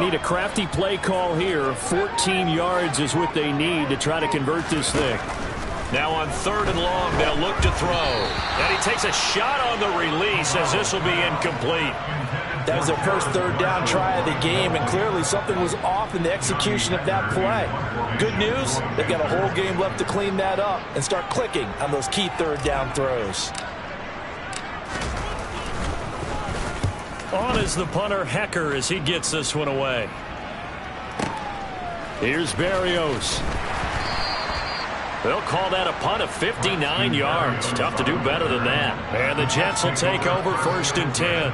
need a crafty play call here. 14 yards is what they need to try to convert this thing. Now on 3rd and long, they'll look to throw. And he takes a shot on the release as this will be incomplete. That was their first 3rd down try of the game, and clearly something was off in the execution of that play. Good news, they've got a whole game left to clean that up and start clicking on those key 3rd down throws. On is the punter, Hecker, as he gets this one away. Here's Berrios. They'll call that a punt of 59 yards. Tough to do better than that. And the Jets will take over 1st and 10. At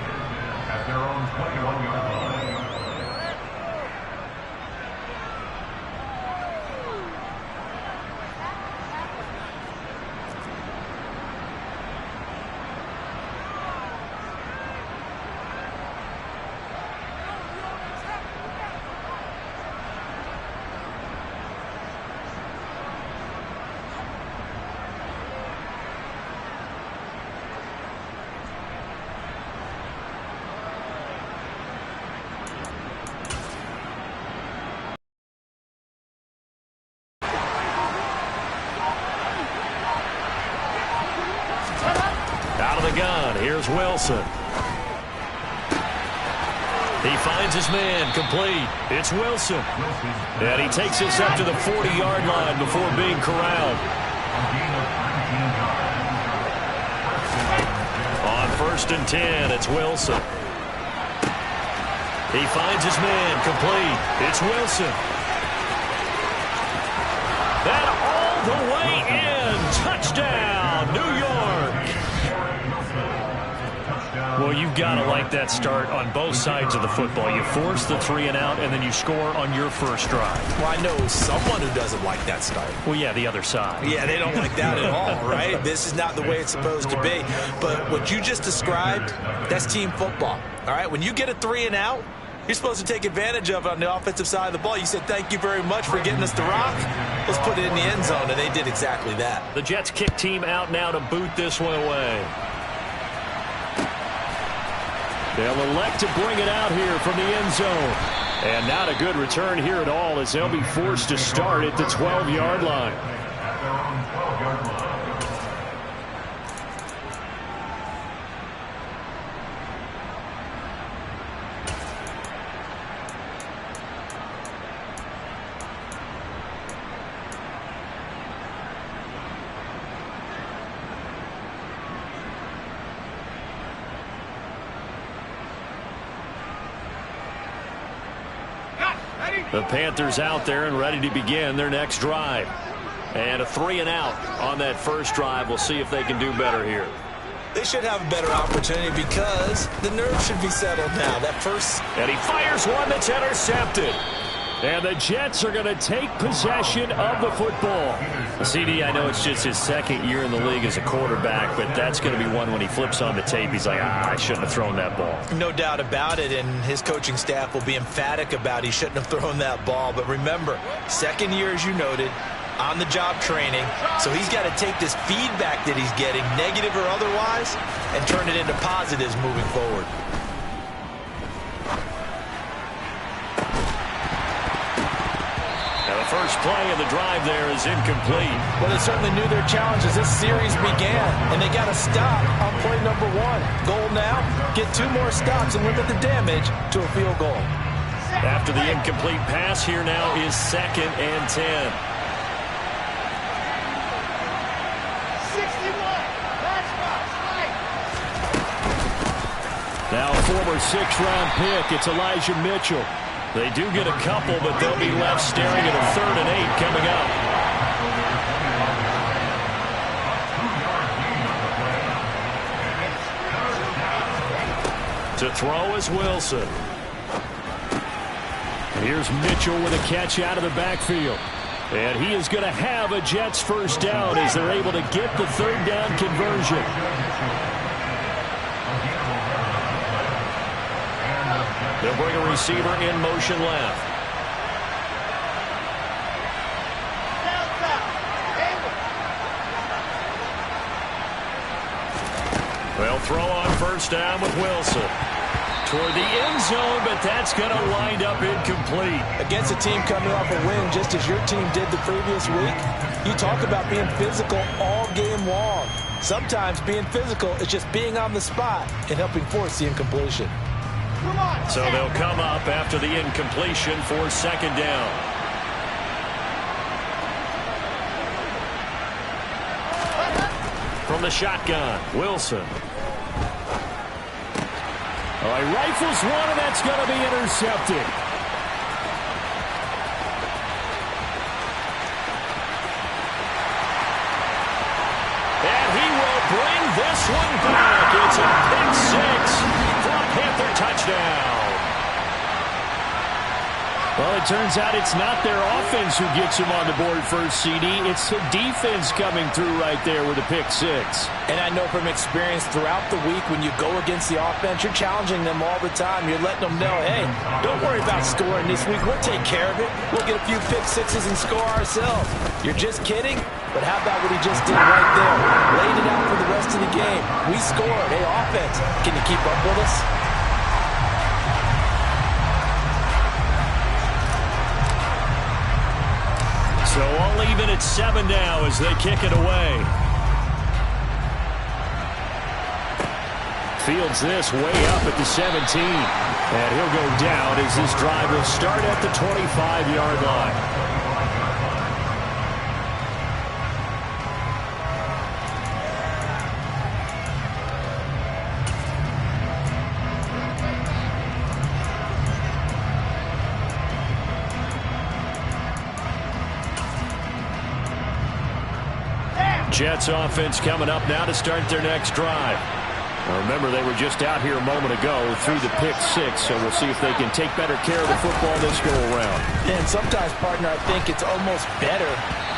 their own 21-yard line. Gun. Here's Wilson. He finds his man complete. It's Wilson. And he takes this up to the 40-yard line before being corralled. On 1st and 10, it's Wilson. He finds his man complete. It's Wilson. That all the way in. Touchdown, New York. Well, you've got to like that start on both sides of the football. You force the 3 and out, and then you score on your first drive. Well, I know someone who doesn't like that start. Well, yeah, the other side. Yeah, they don't like that at all, right? This is not the way it's supposed to be. But what you just described, that's team football, all right? When you get a 3 and out, you're supposed to take advantage of it on the offensive side of the ball. You said, thank you very much for getting us the rock. Let's put it in the end zone, and they did exactly that. The Jets kick team out now to boot this one away. They'll elect to bring it out here from the end zone. And not a good return here at all as they'll be forced to start at the 12-yard line. At their own 12-yard line. The Panthers out there and ready to begin their next drive. And a 3 and out on that first drive. We'll see if they can do better here. They should have a better opportunity because the nerves should be settled now. That first... And he fires one that's intercepted. And the Jets are going to take possession of the football. CD, I know it's just his 2nd year in the league as a quarterback, but that's going to be one when he flips on the tape. He's like, I shouldn't have thrown that ball. No doubt about it, and his coaching staff will be emphatic about he shouldn't have thrown that ball. But remember, 2nd year, as you noted, on-the-job training. So he's got to take this feedback that he's getting, negative or otherwise, and turn it into positives moving forward. First play of the drive there is incomplete. Well, they certainly knew their challenge as this series began, and they got to stop on play number 1. Goal now, get 2 more stops and limit the damage to a field goal. After the incomplete pass, here now is 2nd and 10. 61. Now a former 6th-round pick, it's Elijah Mitchell. They do get a couple, but they'll be left staring at a 3rd and 8 coming up. To throw is Wilson. Here's Mitchell with a catch out of the backfield. And he is going to have a Jets first down as they're able to get the 3rd down conversion. They'll bring a receiver in motion left. They'll throw on first down with Wilson. toward the end zone, but that's going to wind up incomplete. Against a team coming off a win just as your team did the previous week, you talk about being physical all game long. Sometimes being physical is just being on the spot and helping force the incompletion. So they'll come up after the incompletion for second down. From the shotgun, Wilson. Oh, he rifles one, and that's going to be intercepted. And he will bring this one back. It's a pick six for a Panther touchdown. Well, it turns out it's not their offense who gets him on the board first, CD. It's the defense coming through right there with a pick six. And I know from experience throughout the week when you go against the offense, you're challenging them all the time. You're letting them know, hey, don't worry about scoring this week. We'll take care of it. We'll get a few pick sixes and score ourselves. You're just kidding? But how about what he just did right there? Laid it out for the rest of the game. We scored. Hey, offense, can you keep up with us? So all even at 7 now as they kick it away. Fields this way up at the 17. And he'll go down as this drive will start at the 25-yard line. Jets offense coming up now to start their next drive. Now remember, they were just out here a moment ago through the pick six, so we'll see if they can take better care of the football this go-around. And sometimes, partner, I think it's almost better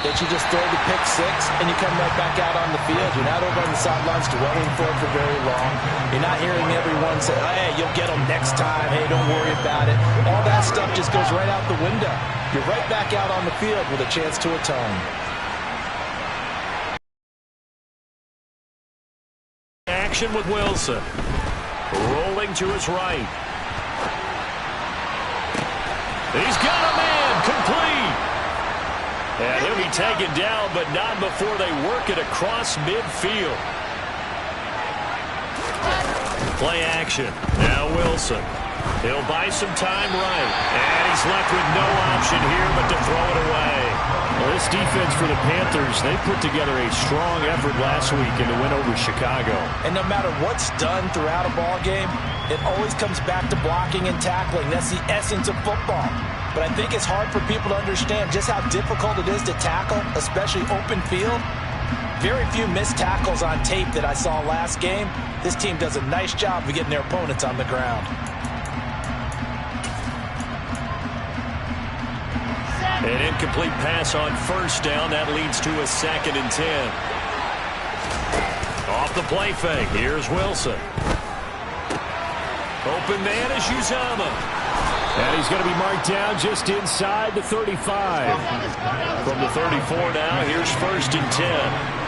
that you just throw the pick six and you come right back out on the field. You're not over on the sidelines dwelling for it for very long. You're not hearing everyone say, hey, you'll get them next time. Hey, don't worry about it. All that stuff just goes right out the window. You're right back out on the field with a chance to atone. Action with Wilson. Rolling to his right. He's got a man complete. And he'll be taken down, but not before they work it across midfield. Play action. Now Wilson. He'll buy some time right. And he's left with no option here but to throw it away. Well, this defense for the Panthers, they put together a strong effort last week in the win over Chicago. And no matter what's done throughout a ball game, it always comes back to blocking and tackling. That's the essence of football. But I think it's hard for people to understand just how difficult it is to tackle, especially open field. Very few missed tackles on tape that I saw last game. This team does a nice job of getting their opponents on the ground. An incomplete pass on first down. That leads to a 2nd and 10. Off the play fake. Here's Wilson. Open man is Uzomah. And he's going to be marked down just inside the 35. From the 34 now, here's 1st and 10.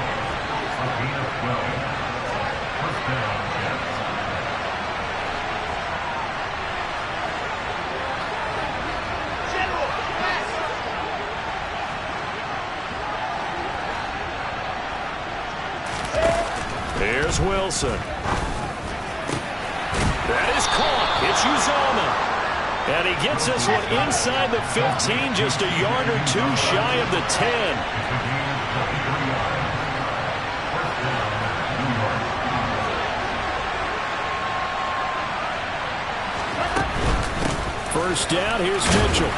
Here's Wilson. That is caught. It's Uzomah. And he gets this one inside the 15, just a yard or two shy of the 10. First down, here's Mitchell.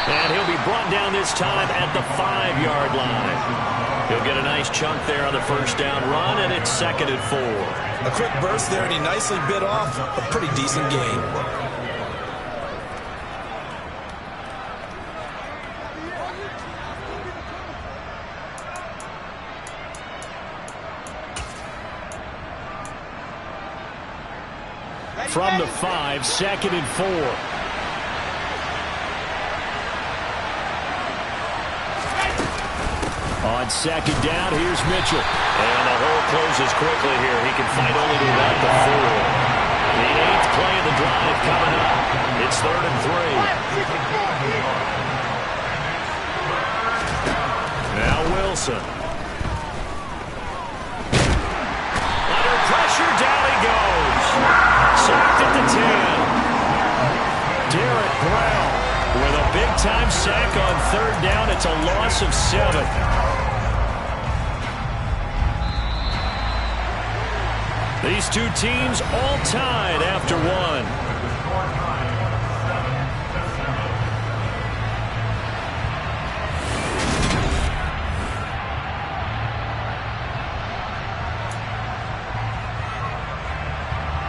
And he'll be brought down this time at the 5-yard line. He'll get a nice chunk there on the first down run, and it's 2nd and 4. A quick burst there, and he nicely bit off a pretty decent gain. From the 5, 2nd and 4. On 2nd down, here's Mitchell. And the hole closes quickly here. He can fight only to about the 4. The 8th play of the drive coming up. It's 3rd and 3. Now Wilson. Under pressure, down he goes. Sacked at the 10. Derek Brown with a big-time sack on 3rd down. It's a loss of 7. These two teams all tied after 1.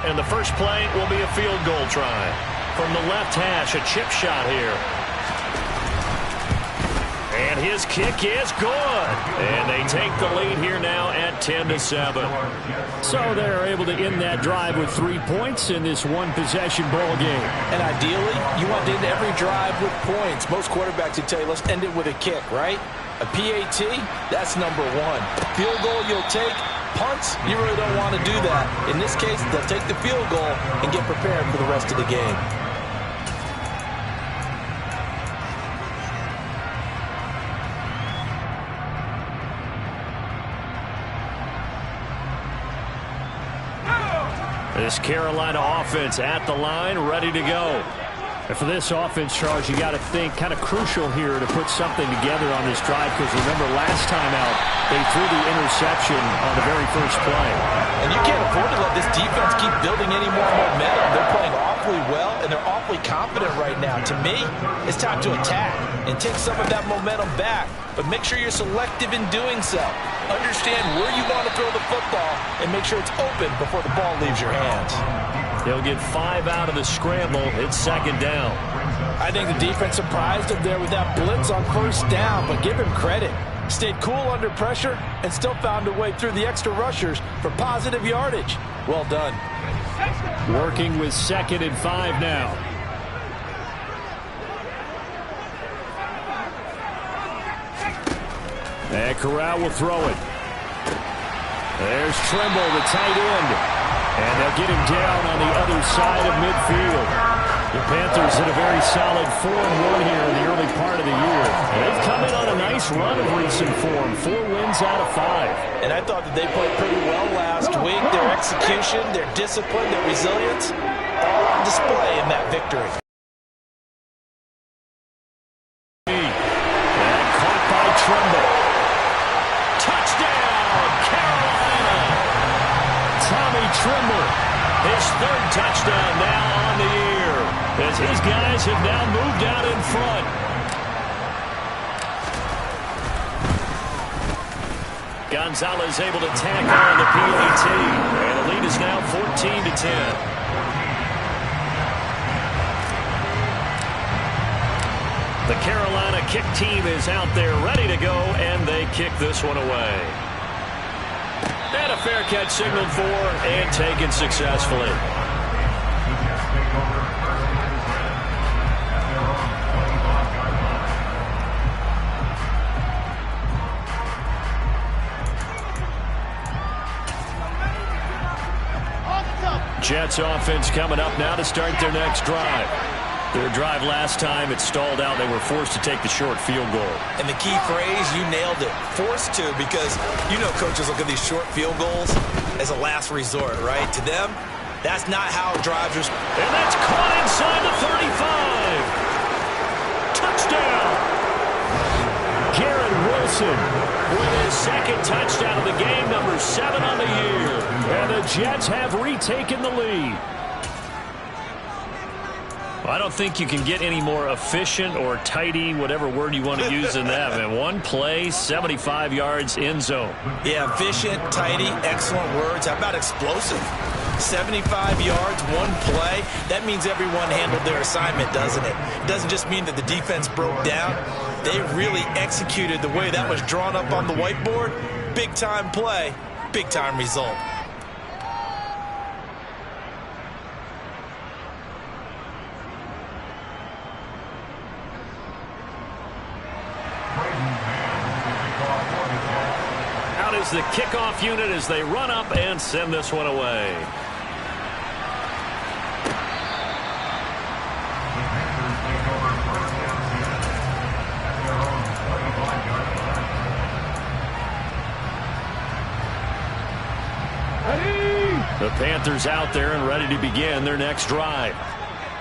And the first play will be a field goal try. From the left hash, a chip shot here. And his kick is good. And they take the lead here now at 10-7. So they're able to end that drive with 3 points in this one-possession ball game. And ideally, you want to end every drive with points. Most quarterbacks would tell you, let's end it with a kick, right? A PAT, that's number 1. Field goal you'll take. Punts, you really don't want to do that. In this case, they'll take the field goal and get prepared for the rest of the game. This Carolina offense at the line, ready to go. And for this offense, Charles, you got to think kind of crucial here to put something together on this drive, because remember last time out, they threw the interception on the very first play. And you can't afford to let this defense keep building any more momentum. They're playing awfully well, and they're awfully confident right now. To me, it's time to attack and take some of that momentum back. But make sure you're selective in doing so. Understand where you want to throw the football and make sure it's open before the ball leaves your hands. They'll get 5 out of the scramble. It's 2nd down. I think the defense surprised him there with that blitz on 1st down, but give him credit. Stayed cool under pressure and still found a way through the extra rushers for positive yardage. Well done. Working with 2nd and 5 now. And Corral will throw it. There's Trimble, the tight end. And they'll get him down on the other side of midfield. The Panthers in a very solid 4-1 here in the early part of the year. They've come in on a nice run of recent form. 4 wins out of 5. And I thought that they played pretty well last week. Their execution, their discipline, their resilience, all on display in that victory. And caught by Trimble. Touchdown, Carolina! Tommy Trimble, His 3rd touchdown now on the year, as his guys have now moved out in front. Gonzalez able to tack on the PAT, and the lead is now 14-10. The Carolina kick team is out there ready to go, and they kick this one away. And a fair catch signaled for and taken successfully. Jets offense coming up now to start their next drive. Their drive last time, it stalled out. They were forced to take the short field goal. And the key phrase, you nailed it. Forced to, because you know coaches look at these short field goals as a last resort, right? To them, that's not how drives are. And that's caught inside the 35. Touchdown. Garrett Wilson With his 2nd touchdown of the game, number 7 on the year. and the Jets have retaken the lead. I don't think you can get any more efficient or tidy, whatever word you want to use in that. Man, 1 play, 75 yards, end zone. Yeah, efficient, tidy, excellent words. How about explosive? 75 yards, 1 play. That means everyone handled their assignment, doesn't it? It doesn't just mean that the defense broke down. They really executed the way that was drawn up on the whiteboard. Big-time play, big-time result. Out is the kickoff unit as they run up and send this one away. The Panthers out there and ready to begin their next drive.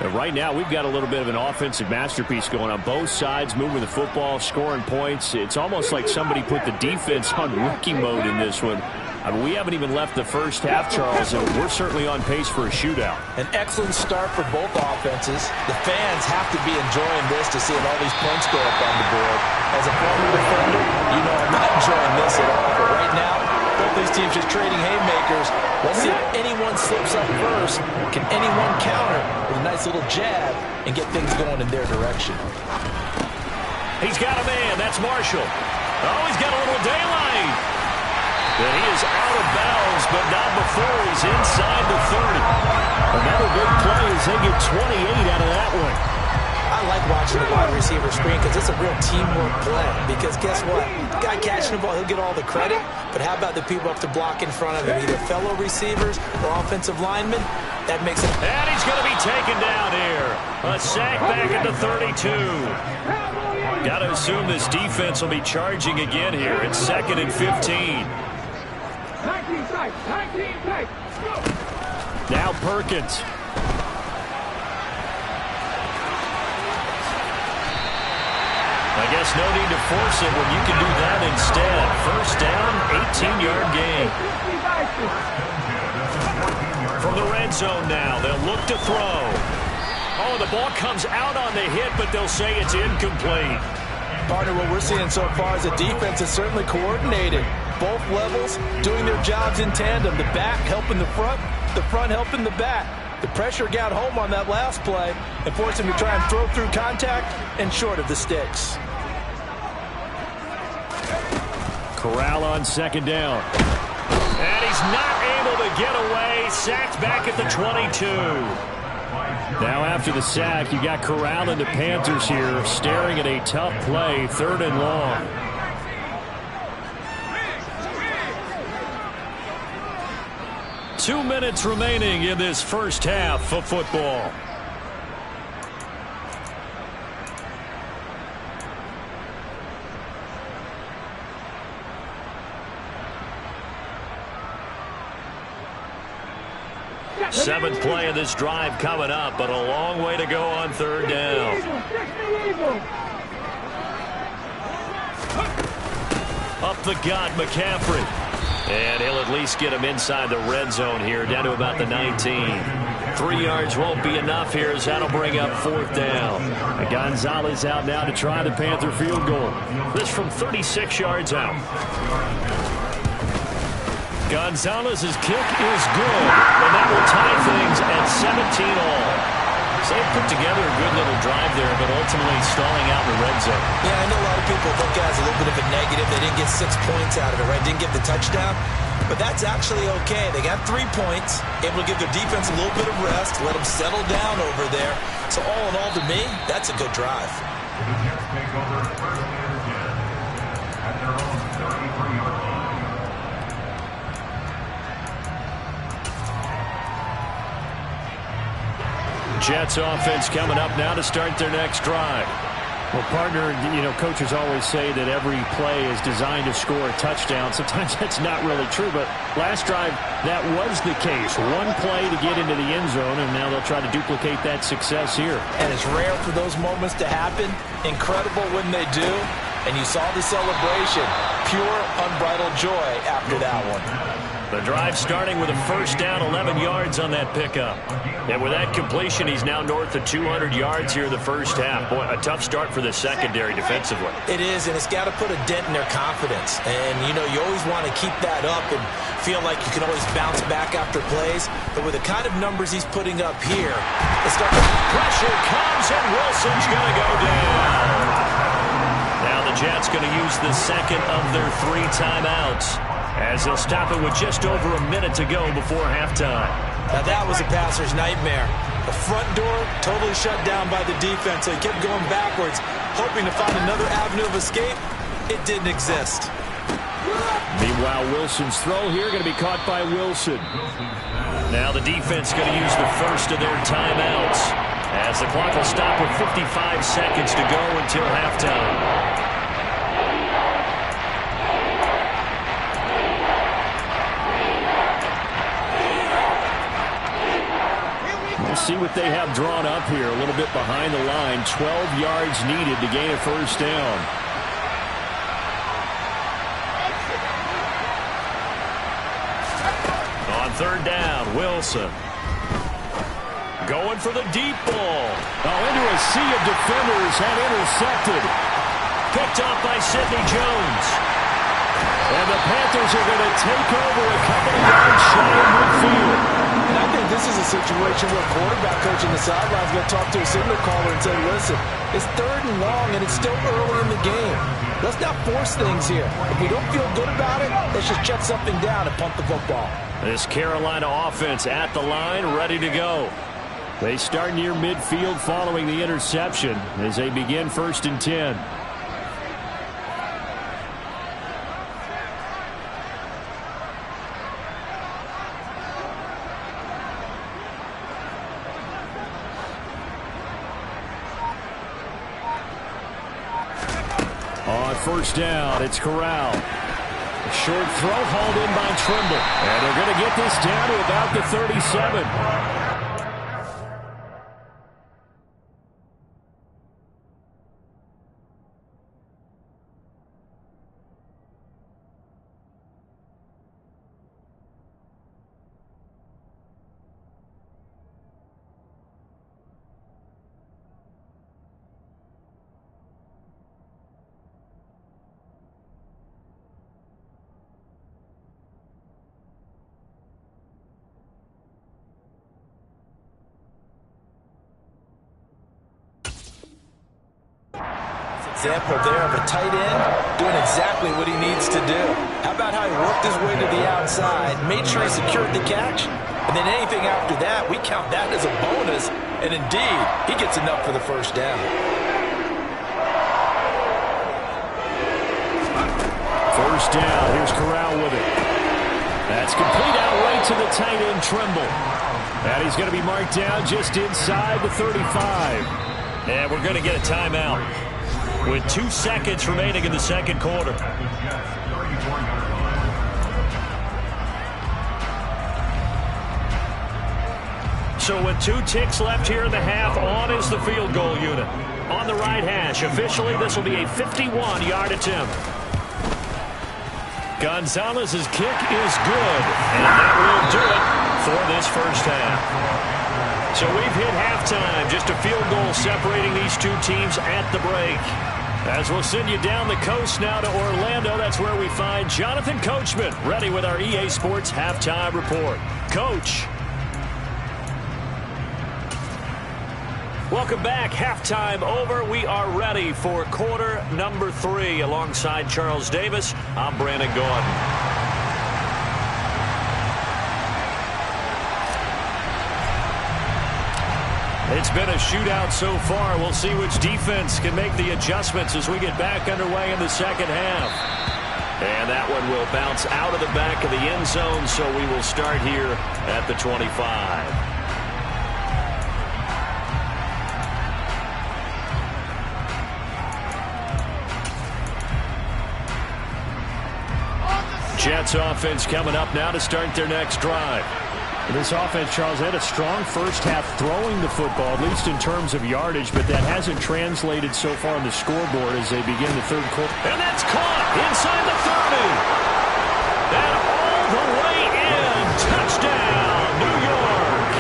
And right now, we've got a little bit of an offensive masterpiece going on both sides, moving the football, scoring points. It's almost like somebody put the defense on rookie mode in this one. I mean, we haven't even left the first half, Charles, and we're certainly on pace for a shootout. An excellent start for both offenses. The fans have to be enjoying this to see all these points go up on the board. As a former defender, you know I'm not enjoying this at all. But right now, both these teams just trading haymakers. Let's see if anyone slips up first. Can anyone counter with a nice little jab and get things going in their direction? He's got a man. That's Marshall. Oh, he's got a little daylight. And he is out of bounds, but not before he's inside the 30. Another big play as they get 28 out of that one. I like watching the wide receiver screen because it's a real teamwork play. Because guess what? The guy catching the ball, he'll get all the credit. But how about the people up to block in front of him? Either fellow receivers or offensive linemen. That makes it. And he's going to be taken down here. A sack back at the 32. Got to assume this defense will be charging again here. It's 2nd and 15. Now Perkins. I guess no need to force it when you can do that instead. First down, 18-yard gain. From the red zone now, they'll look to throw. Oh, the ball comes out on the hit, but they'll say it's incomplete. Partner, what we're seeing so far is the defense is certainly coordinated. Both levels doing their jobs in tandem. The back helping the front helping the back. The pressure got home on that last play and forced him to try and throw through contact and short of the sticks. Corral on 2nd down. And he's not able to get away. Sacked back at the 22. Now after the sack, you got Corral and the Panthers here staring at a tough play, 3rd and long. Two minutes remaining in this first half of football. Seventh play of this drive coming up, but a long way to go on 3rd down. Up the gut, McCaffrey. And he'll at least get him inside the red zone here, down to about the 19. 3 yards won't be enough here, as that'll bring up 4th down. And Gonzalez out now to try the Panther field goal. This from 36 yards out. Gonzalez's kick is good, and that will tie things at 17 all. So they put together a good little drive there, but ultimately stalling out in the red zone. Yeah, I know a lot of people look at it as a little bit of a negative. They didn't get 6 points out of it, right? Didn't get the touchdown. But that's actually okay. They got 3 points, able to give their defense a little bit of rest, let them settle down over there. So all in all, to me, that's a good drive. The Jets take over 1st and 10 at their own 33-yard line. Jets offense coming up now to start their next drive. Well, partner, you know, coaches always say that every play is designed to score a touchdown. Sometimes that's not really true, but last drive, that was the case. One play to get into the end zone, and now they'll try to duplicate that success here. And it's rare for those moments to happen. Incredible when they do. And you saw the celebration. Pure, unbridled joy after that one. The drive starting with a first down, 11 yards on that pickup. And with that completion, he's now north of 200 yards here in the first half. Boy, a tough start for the secondary defensively. It is, and it's got to put a dent in their confidence. And, you know, you always want to keep that up and feel like you can always bounce back after plays. But with the kind of numbers he's putting up here, it's got the pressure comes, and Wilson's going to go down. Now the Jets going to use the second of their 3 timeouts, as they'll stop it with just over a minute to go before halftime. Now that was a passer's nightmare. The front door totally shut down by the defense, so he kept going backwards, hoping to find another avenue of escape. It didn't exist. Meanwhile, Wilson's throw here going to be caught by Wilson. Now the defense going to use the first of their timeouts, as the clock will stop with 55 seconds to go until halftime. see what they have drawn up here. A little bit behind the line. 12 yards needed to gain a first down. On third down, Wilson. Going for the deep ball. Oh, into a sea of defenders and intercepted. Picked up by Sidney Jones. And the Panthers are going to take over a couple of yards shy of midfield. And I think this is a situation where quarterback coach on the sideline is going to talk to a signal caller and say, listen, it's third and long and it's still early in the game. Let's not force things here. If we don't feel good about it, let's just check something down and punt the football. This Carolina offense at the line, ready to go. They start near midfield following the interception as they begin 1st and 10. On 1st down, it's Corral. A short throw hauled in by Trimble. And they're going to get this down to about the 37. Example there of a tight end doing exactly what he needs to do. How about how he worked his way to the outside, made sure he secured the catch, and then anything after that, we count that as a bonus, and indeed, he gets enough for the first down. First down, here's Corral with it. That's complete out right to the tight end, Trimble. And he's going to be marked down just inside the 35. And we're going to get a timeout with 2 seconds remaining in the second quarter. So with 2 ticks left here in the half, on is the field goal unit. On the right hash, officially this will be a 51-yard attempt. Gonzalez's kick is good, and that will do it for this first half. So we've hit halftime, just a field goal separating these two teams at the break. As we'll send you down the coast now to Orlando, that's where we find Jonathan Coachman, ready with our EA Sports Halftime Report. Coach. Welcome back. Halftime over. We are ready for quarter number 3. Alongside Charles Davis, I'm Brandon Gordon. It's been a shootout so far. We'll see which defense can make the adjustments as we get back underway in the second half. And that one will bounce out of the back of the end zone, so we will start here at the 25. Jets offense coming up now to start their next drive. This offense, Charles, had a strong first half throwing the football, at least in terms of yardage, but that hasn't translated so far on the scoreboard as they begin the third quarter. And that's caught inside the 30. And all the way in. Touchdown, New York.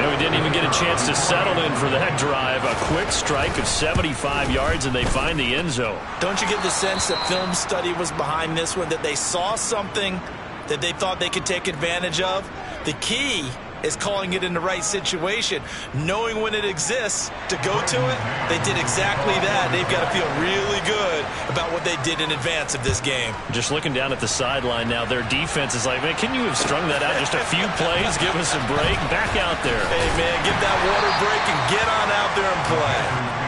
And we didn't even get a chance to settle in for that drive. A quick strike of 75 yards, and they find the end zone. Don't you get the sense that film study was behind this one, that they saw something that they thought they could take advantage of? The key is calling it in the right situation, knowing when it exists to go to it. They did exactly that. They've got to feel really good about what they did in advance of this game. Just looking down at the sideline now, their defense is like, man, can you have strung that out just a few plays? Give us a break. Back out there. Hey, man, give that water break and get on out there and play.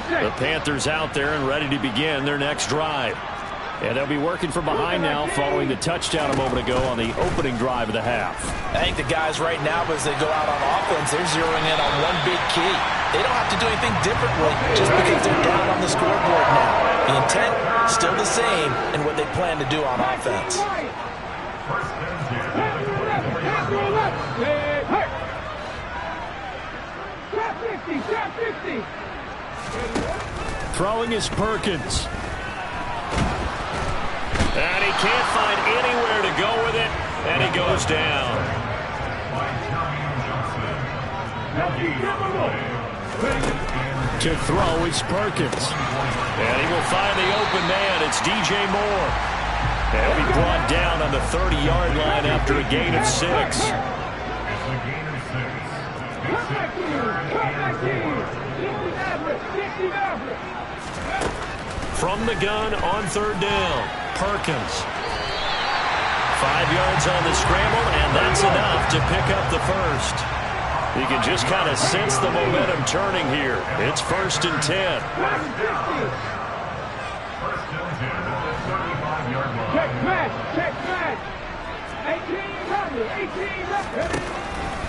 The Panthers out there and ready to begin their next drive. And they'll be working from behind now following the touchdown a moment ago on the opening drive of the half. I think the guys right now, as they go out on offense, they're zeroing in on one big key. They don't have to do anything differently just because they're down on the scoreboard now. The intent, still the same in what they plan to do on offense. Throwing is Perkins. And he can't find anywhere to go with it, and he goes down. To throw is Perkins. And he will find the open man. It's DJ Moore. And he'll be brought down on the 30-yard line after a gain of 6. From the gun on 3rd down, Perkins. 5 yards on the scramble, and that's enough to pick up the first. You can just kind of sense the momentum turning here. It's 1st and 10. Check match.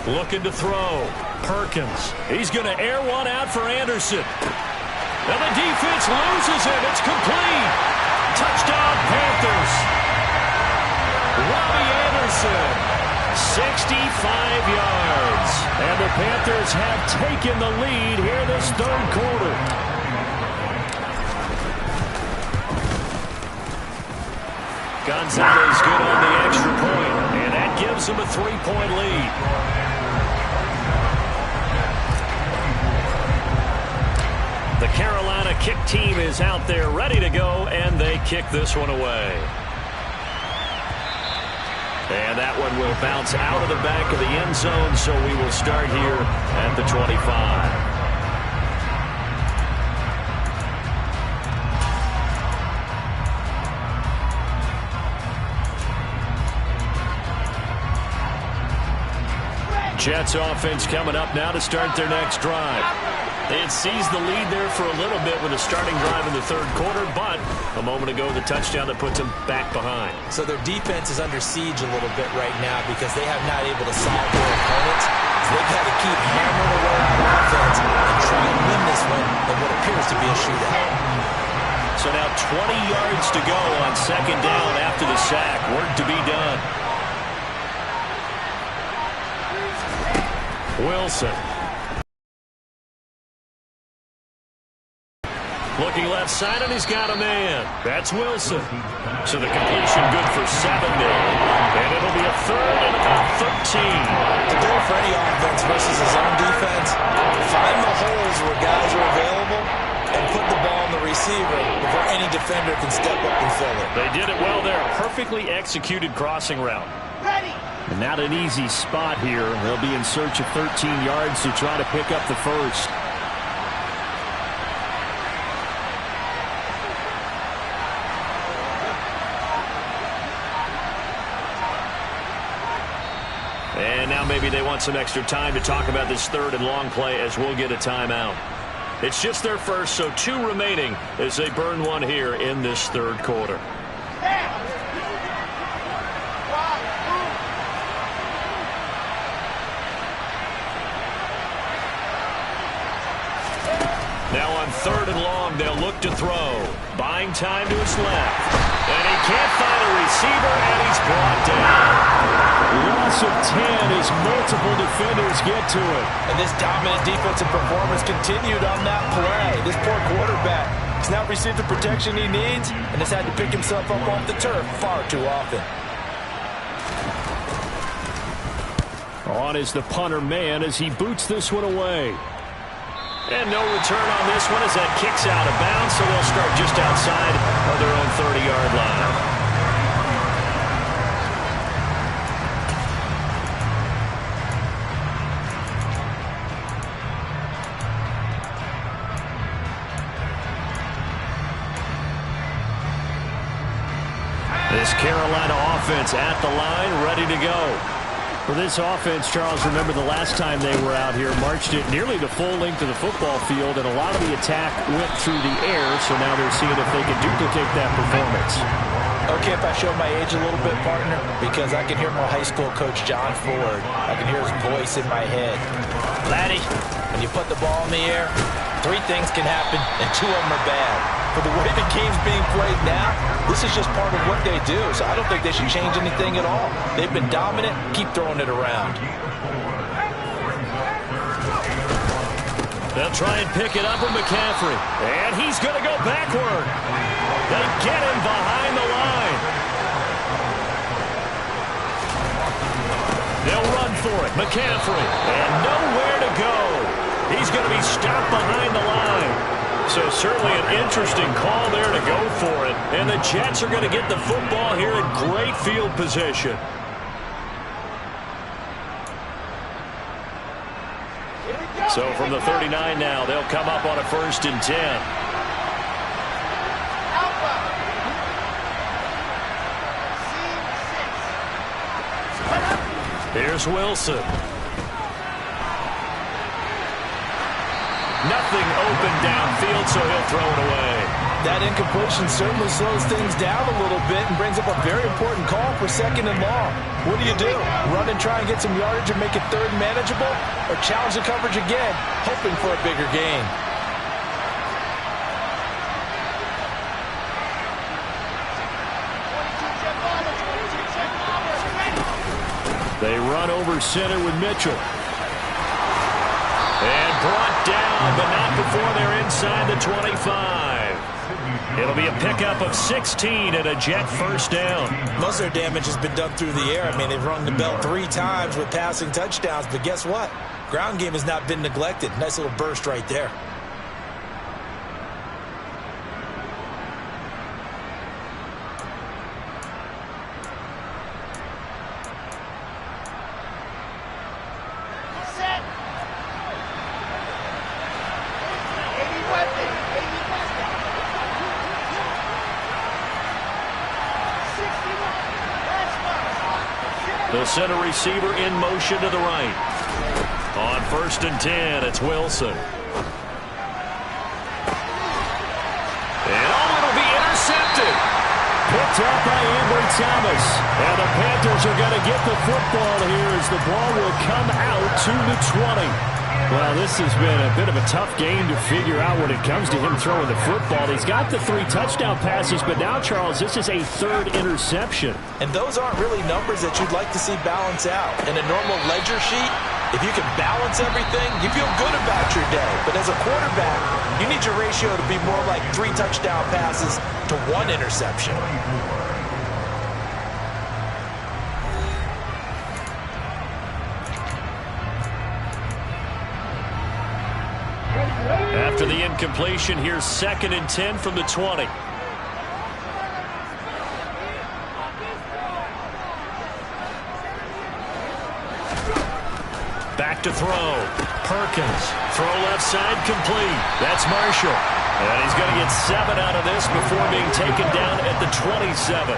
18. Looking to throw. Perkins. He's going to air one out for Anderson. And the defense loses it. It's complete. Touchdown, Panthers. Robbie Anderson, 65 yards. And the Panthers have taken the lead here this 3rd quarter. Gonzalez good on the extra point, and that gives them a 3-point lead. The Carolina kick team is out there ready to go, and they kick this one away. And that one will bounce out of the back of the end zone, so we will start here at the 25. Jets offense coming up now to start their next drive. They had seized the lead there for a little bit with a starting drive in the 3rd quarter, but a moment ago the touchdown that puts them back behind. So their defense is under siege a little bit right now because they have not able to solve their opponents. So they've had to keep hammering away on offense and try and win this one in what appears to be a shootout. So now 20 yards to go on 2nd down after the sack. Work to be done. Wilson. Looking left side, and he's got a man. That's Wilson. So the completion good for 7 there. And it'll be a 3rd and about 13. The goal for any offense versus his own defense, find the holes where guys are available and put the ball on the receiver before any defender can step up and fill it. They did it well there. Perfectly executed crossing route. Ready. And not an easy spot here. They'll be in search of 13 yards to try to pick up the first. And now maybe they want some extra time to talk about this 3rd and long play as we'll get a timeout. It's just their first, so 2 remaining as they burn one here in this 3rd quarter. Now on 3rd and long, they'll look to throw. Buying time to his left. And he can't find a receiver, and he's brought down. Loss of 10 as multiple defenders get to it. And this dominant defensive performance continued on that play. This poor quarterback has not received the protection he needs and has had to pick himself up off the turf far too often. On is the punter man as he boots this one away. And no return on this one as that kicks out of bounds, so they'll start just outside of their own 30-yard line. This Carolina offense at the line, ready to go. For this offense, Charles, remember the last time they were out here, marched it nearly the full length of the football field, and a lot of the attack went through the air, so now they're seeing if they can duplicate that performance. Okay, if I show my age a little bit, partner, because I can hear my high school coach, John Ford. I can hear his voice in my head. Laddie, when you put the ball in the air, 3 things can happen, and 2 of them are bad. For the way the game's being played now, this is just part of what they do, so I don't think they should change anything at all. They've been dominant. Keep throwing it around. They'll try and pick it up with McCaffrey, and he's going to go backward. They get him behind the line. They'll run for it. McCaffrey, and nowhere to go. He's going to be stopped behind the line. So certainly an interesting call there to go for it. And the Jets are going to get the football here in great field position. So from the 39 now, they'll come up on a 1st and 10. Here's Wilson. Nothing open downfield, so he'll throw it away. That incompletion certainly slows things down a little bit and brings up a very important call for 2nd and long. What do you do? Run and try and get some yardage and make it 3rd manageable? Or challenge the coverage again, hoping for a bigger gain? They run over center with Mitchell. And brought down, but not before they're inside the 25. It'll be a pickup of 16 and a Jet 1st down. Most of their damage has been done through the air. I mean, they've rung the bell 3 times with passing touchdowns, but guess what? Ground game has not been neglected. Nice little burst right there. The center receiver in motion to the right. On 1st and 10, it's Wilson. And it'll be intercepted. Picked up by Ambry Thomas. And the Panthers are going to get the football here as the ball will come out to the 20. Well, this has been a bit of a tough game to figure out when it comes to him throwing the football. He's got the 3 touchdown passes, but now, Charles, this is a 3rd interception. And those aren't really numbers that you'd like to see balance out. In a normal ledger sheet, if you can balance everything, you feel good about your day. But as a quarterback, you need your ratio to be more like 3 touchdown passes to 1 interception. After the incompletion, here's 2nd and 10 from the 20. Back to throw. Perkins. Throw left side complete. That's Marshall. And he's going to get 7 out of this before being taken down at the 27.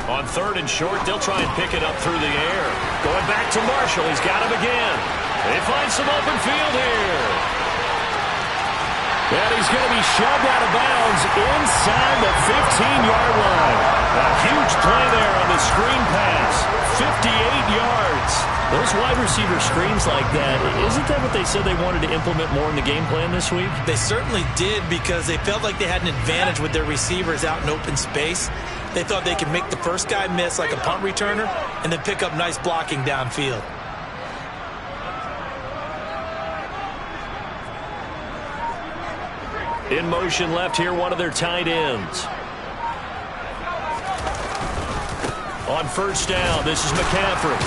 On 3rd and short, they'll try and pick it up through the air. Going back to Marshall. He's got him again. They find some open field here. And he's going to be shoved out of bounds inside the 15-yard line. A huge play there on the screen pass. 58 yards. Those wide receiver screens like that, isn't that what they said they wanted to implement more in the game plan this week? They certainly did, because they felt like they had an advantage with their receivers out in open space. They thought they could make the first guy miss like a punt returner and then pick up nice blocking downfield. In motion left here, one of their tight ends. On 1st down, this is McCaffrey.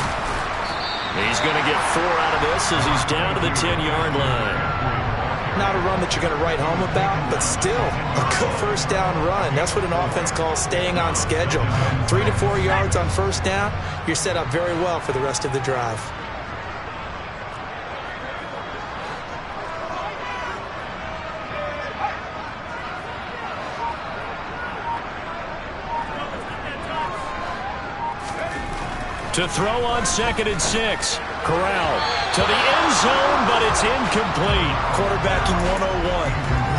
He's going to get 4 out of this as he's down to the 10-yard line. not a run that you're going to write home about, but still a good first down run. That's what an offense calls staying on schedule. 3 to 4 yards on first down, you're set up very well for the rest of the drive. To throw on 2nd and 6. Corral to the end zone, but it's incomplete. Quarterbacking 101.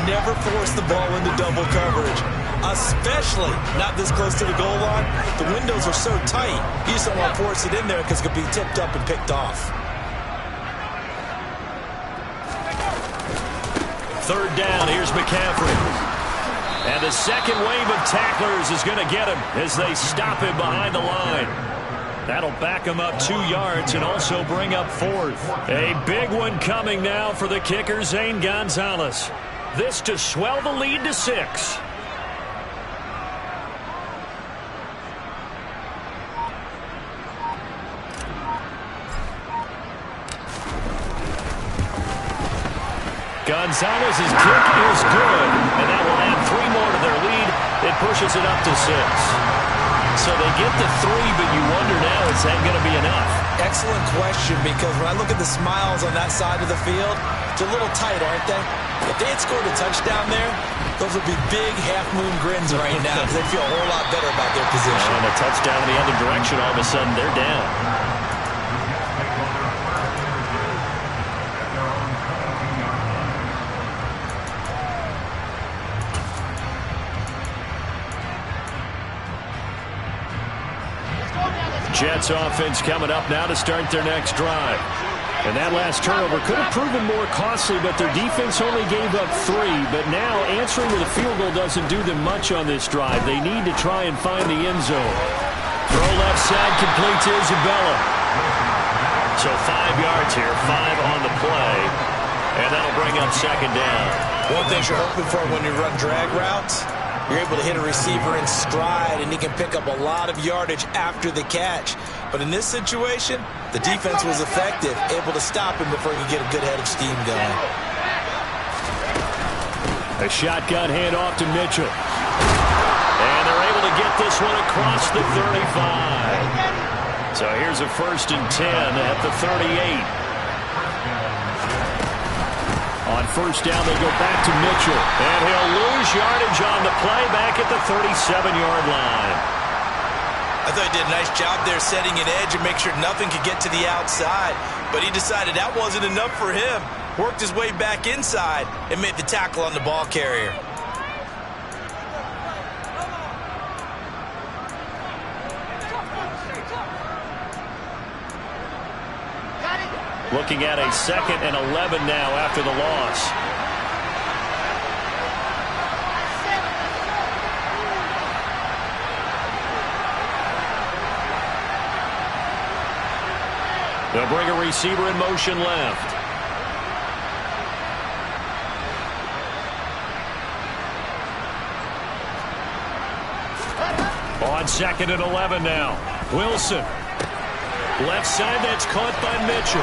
Never force the ball into double coverage, especially not this close to the goal line. The windows are so tight, you just don't want to force it in there because it could be tipped up and picked off. 3rd down, here's McCaffrey. And the second wave of tacklers is going to get him as they stop him behind the line. That'll back him up 2 yards and also bring up 4th. A big one coming now for the kicker, Zane Gonzalez. This to swell the lead to 6. Gonzalez's kick is good, and that will add 3 more to their lead. It pushes it up to 6. So they get the 3, but you wonder now, is that going to be enough? Excellent question, because when I look at the smiles on that side of the field, it's a little tight, aren't they? If they had scored a touchdown there, those would be big half-moon grins right now because they feel a whole lot better about their position. And a touchdown in the other direction, all of a sudden they're down. Jets offense coming up now to start their next drive. And that last turnover could have proven more costly, but their defense only gave up 3. But now answering with a field goal doesn't do them much on this drive. They need to try and find the end zone. Throw left side, complete to Isabella. So 5 yards here, 5 on the play. And that'll bring up 2nd down. One thing you're hoping for when you run drag routes, you're able to hit a receiver in stride, and he can pick up a lot of yardage after the catch. But in this situation, the defense was effective, able to stop him before he could get a good head of steam going. A shotgun handoff to Mitchell. And they're able to get this one across the 35. So here's a 1st and 10 at the 38. On 1st down, they go back to Mitchell. And he'll lose yardage on the play back at the 37-yard line. I thought he did a nice job there setting an edge and make sure nothing could get to the outside. But he decided that wasn't enough for him. Worked his way back inside and made the tackle on the ball carrier. Looking at a 2nd and 11 now after the loss. They'll bring a receiver in motion left. On 2nd and 11 now. Wilson. Left side, that's caught by Mitchell.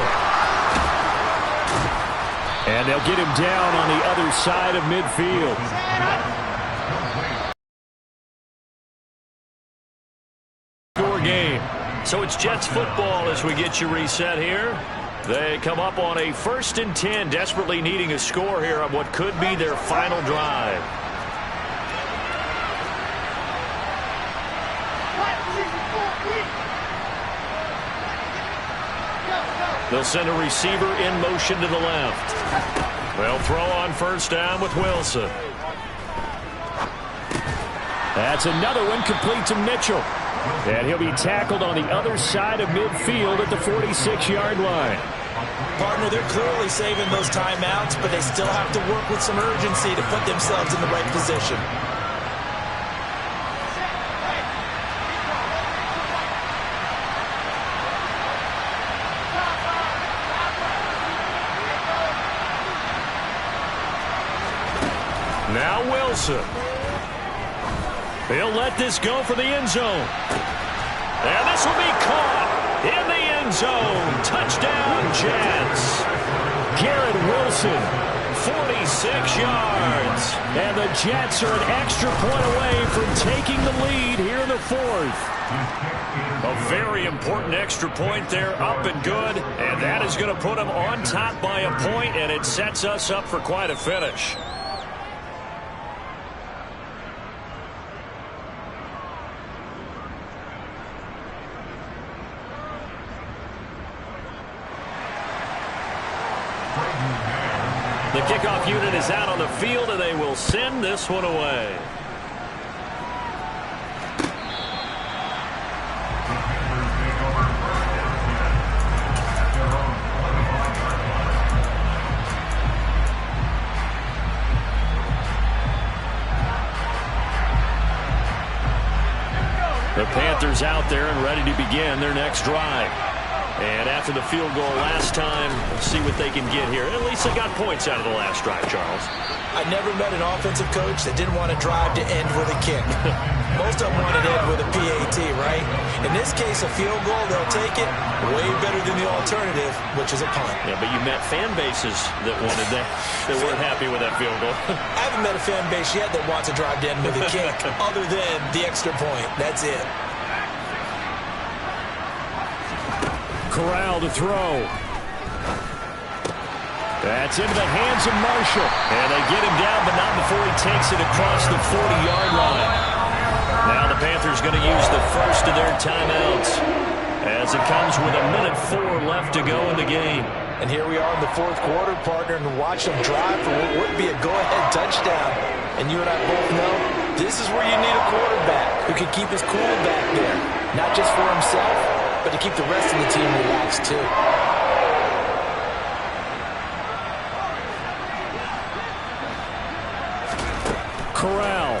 And they'll get him down on the other side of midfield. Score game. So it's Jets football as we get you reset here. They come up on a 1st and 10, desperately needing a score here on what could be their final drive. They'll send a receiver in motion to the left. They'll throw on 1st down with Wilson. That's another one complete to Mitchell. And he'll be tackled on the other side of midfield at the 46-yard line. Partner, they're clearly saving those timeouts, but they still have to work with some urgency to put themselves in the right position. Now Wilson. He'll let this go for the end zone. And this will be caught in the end zone. Touchdown, Jets. Garrett Wilson, 46 yards. And the Jets are an extra point away from taking the lead here in the fourth. A very important extra point there, up and good. And that is going to put them on top by a point, and it sets us up for quite a finish. The kickoff unit is out on the field, and they will send this one away. The Panthers out there and ready to begin their next drive. And after the field goal last time, we'll see what they can get here. At least they got points out of the last drive, Charles. I never met an offensive coach that didn't want to drive to end with a kick. Most of them want to end with a PAT, right? In this case, a field goal, they'll take it way better than the alternative, which is a punt. Yeah, but you met fan bases that wanted that, that weren't happy with that field goal. I haven't met a fan base yet that wants to drive to end with a kick other than the extra point. That's it. Corral to throw. That's into the hands of Marshall. And they get him down, but not before he takes it across the 40-yard line. Now the Panthers going to use the first of their timeouts as it comes with 1:04 left to go in the game. And here we are in the fourth quarter, partner, and watch them drive for what would be a go-ahead touchdown. And you and I both know this is where you need a quarterback who can keep his cool back there. Not just for himself, but to keep the rest of the team relaxed, too. Corral.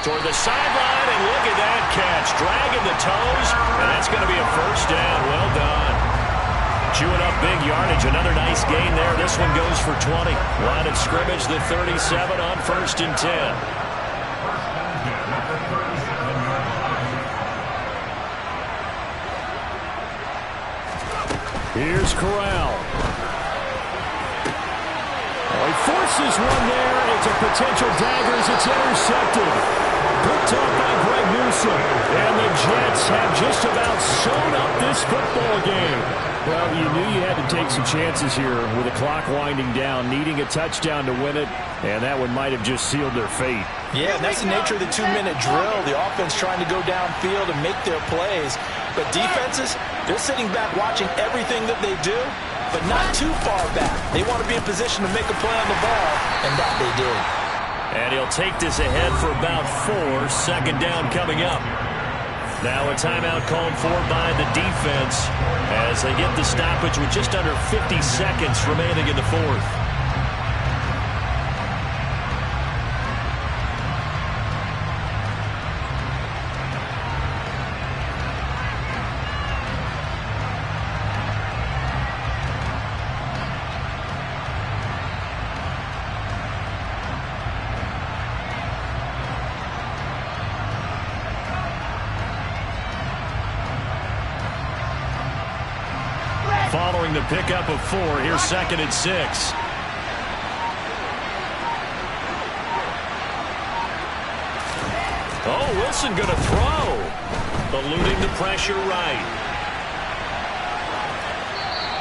Toward the sideline, and look at that catch. Dragging the toes, and that's going to be a first down. Well done. Chewing up big yardage. Another nice gain there. This one goes for 20. Line of scrimmage, the 37 on 1st and 10. Here's Corral. Oh, he forces one there. It's a potential dagger as it's intercepted. Picked up by Greg Newsome. And the Jets have just about sewn up this football game. Well, you knew you had to take some chances here with the clock winding down, needing a touchdown to win it, and that one might have just sealed their fate. Yeah, that's the nature of the 2-minute drill. The offense trying to go downfield and make their plays. But defenses, they're sitting back watching everything that they do, but not too far back. They want to be in position to make a play on the ball, and that they did. And he'll take this ahead for about 4. Second down coming up. Now a timeout called for by the defense as they get the stoppage with just under 50 seconds remaining in the fourth. Following the pickup of 4, here's 2nd and 6. Oh, Wilson going to throw. Eluding the pressure right.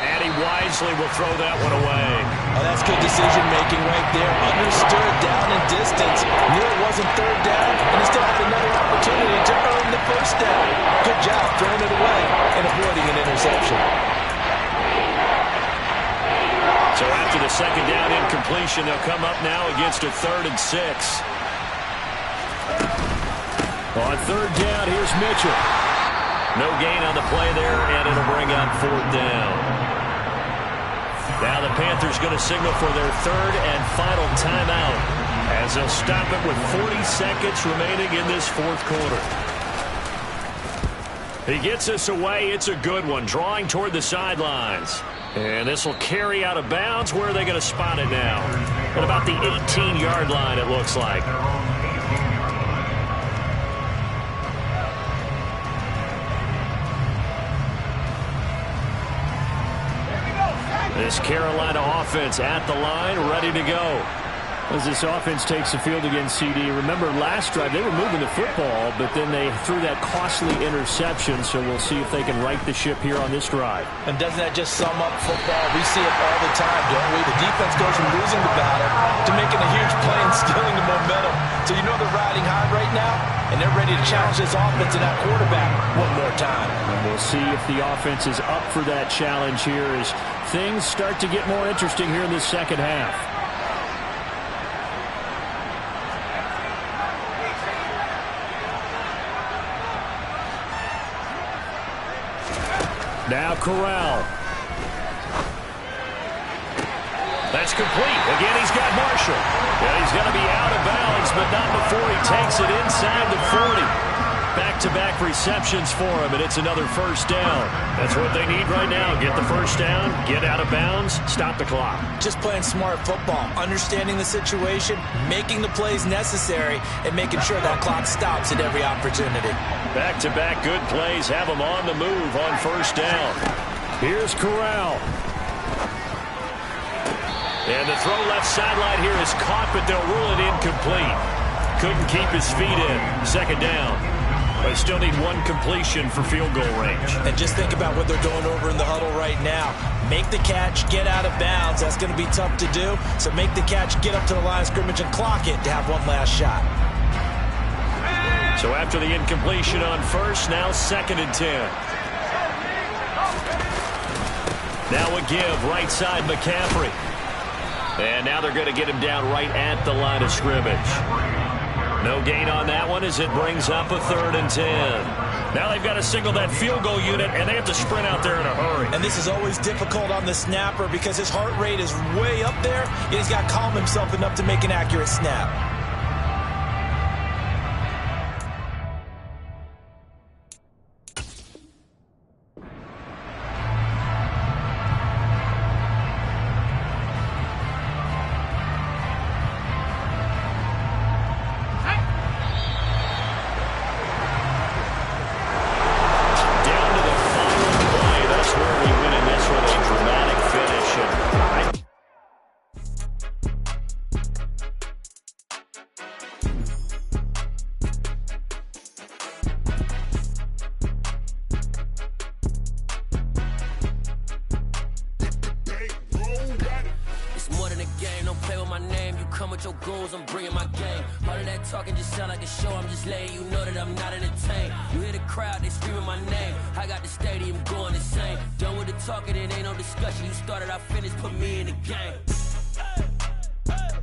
And he wisely will throw that one away. Oh, that's good decision-making right there. Understood down and distance. Knew it wasn't third down, and he still had another opportunity to earn the first down. Good job throwing it away and avoiding an interception. So after the second down incompletion, they'll come up now against a 3rd and 6. On 3rd down, here's Mitchell. No gain on the play there, and it'll bring up 4th down. Now the Panthers going to signal for their 3rd and final timeout as they'll stop it with 40 seconds remaining in this 4th quarter. He gets us away. It's a good one, drawing toward the sidelines. And this will carry out of bounds. Where are they going to spot it now? At about the 18-yard line, it looks like. This Carolina offense at the line, ready to go. As this offense takes the field against CD, remember last drive they were moving the football, but then they threw that costly interception, so we'll see if they can right the ship here on this drive. And doesn't that just sum up football? We see it all the time, don't we? The defense goes from losing the battle to making a huge play and stealing the momentum. So you know they're riding high right now, and they're ready to challenge this offense and that quarterback one more time. And we'll see if the offense is up for that challenge here as things start to get more interesting here in the second half. Now Corral. That's complete. Again, he's got Marshall. Yeah, he's going to be out of bounds, but not before he takes it inside the 40. Back-to-back receptions for him, and it's another first down. That's what they need right now. Get the first down, get out of bounds, stop the clock. Just playing smart football, understanding the situation, making the plays necessary, and making sure that clock stops at every opportunity. Back-to-back good plays have him on the move on first down. Here's Corral. And the throw left sideline here is caught, but they'll rule it incomplete. Couldn't keep his feet in. Second down. They still need one completion for field goal range. And just think about what they're going over in the huddle right now. Make the catch, get out of bounds. That's going to be tough to do. So make the catch, get up to the line of scrimmage, and clock it to have one last shot. So after the incompletion on first, now 2nd and 10. Now a give, right side McCaffrey. And now they're going to get him down right at the line of scrimmage. No gain on that one as it brings up a 3rd and 10. Now they've got to signal that field goal unit, and they have to sprint out there in a hurry. And this is always difficult on the snapper because his heart rate is way up there, and he's got to calm himself enough to make an accurate snap. Talking, it ain't no discussion. You started, I finished, put me in the game.